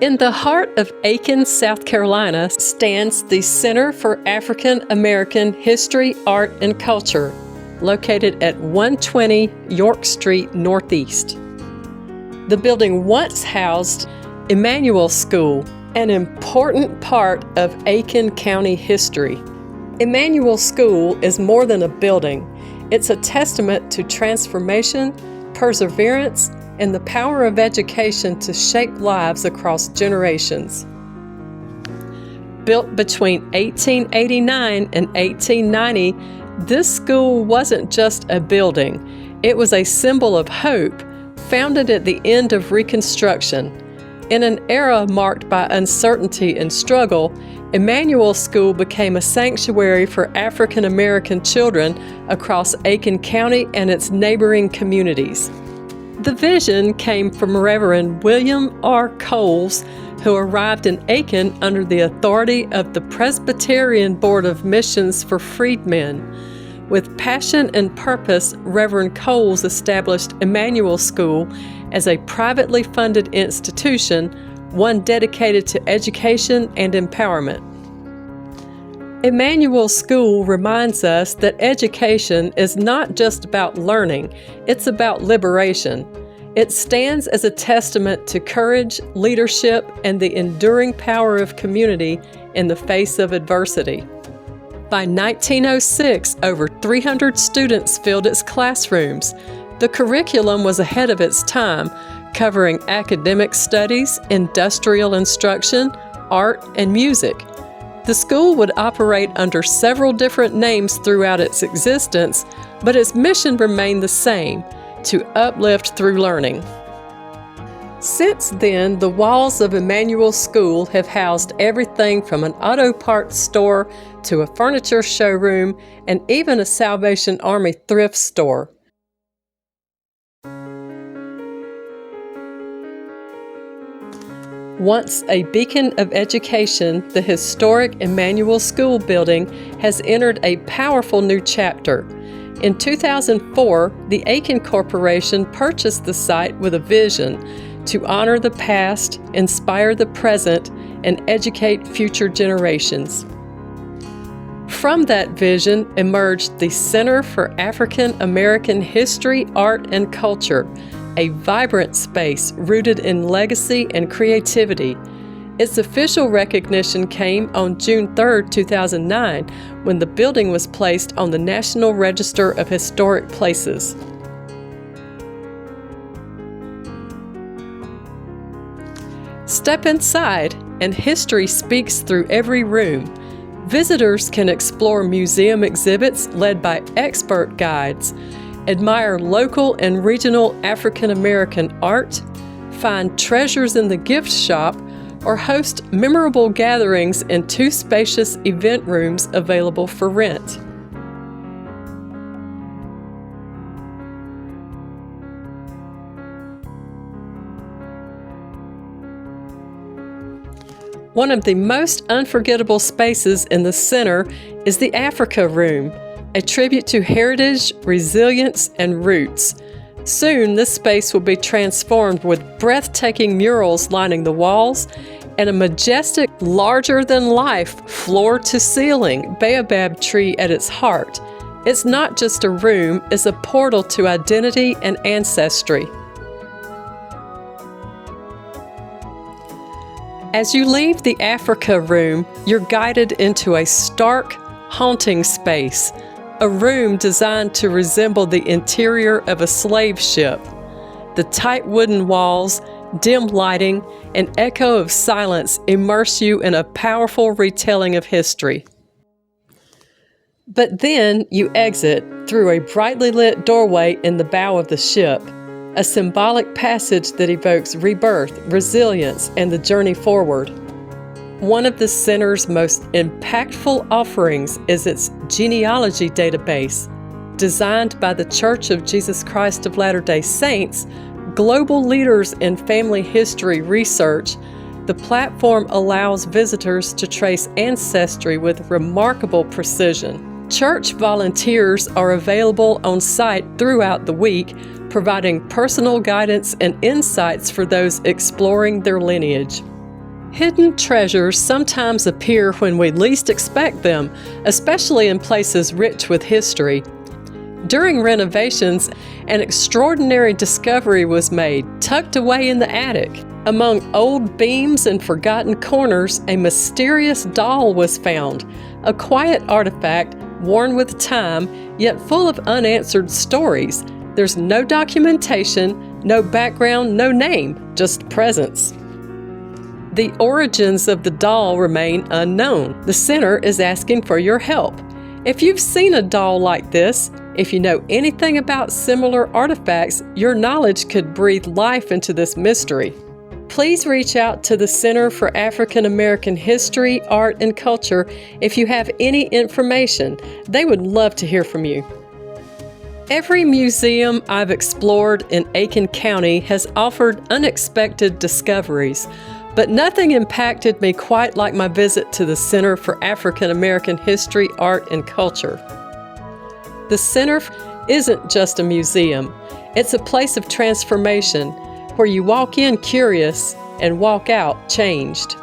In the heart of Aiken, South Carolina, stands the Center for African American History, Art, and Culture, located at 120 York Street Northeast. The building once housed Emmanuel School, an important part of Aiken County history. Emmanuel School is more than a building. It's a testament to transformation, perseverance, and the power of education to shape lives across generations. Built between 1889 and 1890, this school wasn't just a building. It was a symbol of hope, founded at the end of Reconstruction. In an era marked by uncertainty and struggle, Emmanuel School became a sanctuary for African American children across Aiken County and its neighboring communities. The vision came from Reverend William R. Coles, who arrived in Aiken under the authority of the Presbyterian Board of Missions for Freedmen. With passion and purpose, Reverend Coles established Emmanuel School as a privately funded institution, one dedicated to education and empowerment. Emmanuel School reminds us that education is not just about learning, it's about liberation. It stands as a testament to courage, leadership, and the enduring power of community in the face of adversity. By 1906, over 300 students filled its classrooms. The curriculum was ahead of its time, covering academic studies, industrial instruction, art, and music. The school would operate under several different names throughout its existence, but its mission remained the same: to uplift through learning. Since then, the walls of Emmanuel School have housed everything from an auto parts store to a furniture showroom and even a Salvation Army thrift store. Once a beacon of education, the historic Emmanuel School building has entered a powerful new chapter. In 2004, the Aiken Corporation purchased the site with a vision to honor the past, inspire the present, and educate future generations. From that vision emerged the Center for African American History, Art, and Culture, a vibrant space rooted in legacy and creativity. Its official recognition came on June 3, 2009, when the building was placed on the National Register of Historic Places. Step inside, and history speaks through every room. Visitors can explore museum exhibits led by expert guides, admire local and regional African American art, find treasures in the gift shop, or host memorable gatherings in 2 spacious event rooms available for rent. One of the most unforgettable spaces in the center is the Africa Room, a tribute to heritage, resilience, and roots. Soon, this space will be transformed with breathtaking murals lining the walls and a majestic, larger-than-life, floor-to-ceiling baobab tree at its heart. It's not just a room, it's a portal to identity and ancestry. As you leave the Africa Room, you're guided into a stark, haunting space, a room designed to resemble the interior of a slave ship. The tight wooden walls, dim lighting, and echo of silence immerse you in a powerful retelling of history. But then you exit through a brightly lit doorway in the bow of the ship, a symbolic passage that evokes rebirth, resilience, and the journey forward. One of the center's most impactful offerings is its genealogy database. Designed by the Church of Jesus Christ of Latter-day Saints, global leaders in family history research, the platform allows visitors to trace ancestry with remarkable precision. Church volunteers are available on site throughout the week, providing personal guidance and insights for those exploring their lineage. Hidden treasures sometimes appear when we least expect them, especially in places rich with history. During renovations, an extraordinary discovery was made, tucked away in the attic. Among old beams and forgotten corners, a mysterious doll was found, a quiet artifact worn with time, yet full of unanswered stories. There's no documentation, no background, no name, just presence. The origins of the doll remain unknown. The center is asking for your help. If you've seen a doll like this, if you know anything about similar artifacts, your knowledge could breathe life into this mystery. Please reach out to the Center for African American History, Art, and Culture if you have any information. They would love to hear from you. Every museum I've explored in Aiken County has offered unexpected discoveries, but nothing impacted me quite like my visit to the Center for African American History, Art, and Culture. The Center isn't just a museum. It's a place of transformation where you walk in curious and walk out changed.